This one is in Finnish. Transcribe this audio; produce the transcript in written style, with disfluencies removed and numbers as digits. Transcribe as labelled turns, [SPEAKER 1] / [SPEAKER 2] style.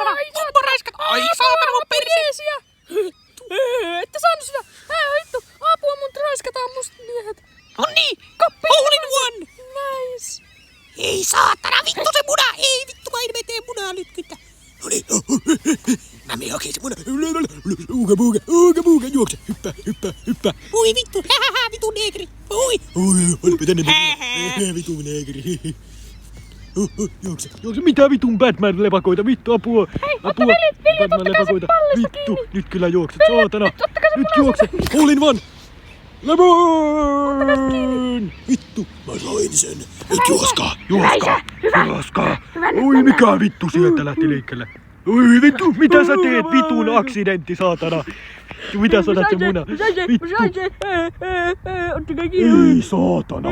[SPEAKER 1] saatana! Mummo raiskata! Ai saatana mun perseesiä!
[SPEAKER 2] Ette saanut sitä! Vittu! Apua, mun raiskataan musta miehet!
[SPEAKER 1] Nonni! All in one!
[SPEAKER 2] Nice!
[SPEAKER 1] Ei saatana! Vittu se muna! Ei vittu, mä en tee munaa nyt kyllä! Noniin! Mä menen oikein se muna! Uuga, juokse! Hyppää! Oi vittu! Vittu neegri! Oi! Olipa tänne mennä! Vittu neegri! Juokse! Mitä vitun Batman-lepakoita? Vittu, apua! Batman-lepakoita! Vittu! Nyt kyllä juokset, saatana! Nyt juokse! All in one! Lemon! Vittu! Mä sain sen! Nyt juoskaa! Oi mikä vittu sieltä lähti liikkeelle! Oi vittu! Mitä sä teet? Vitun aksidentti, saatana! Mitä sä otat se muna? Vittu! Ei saatana!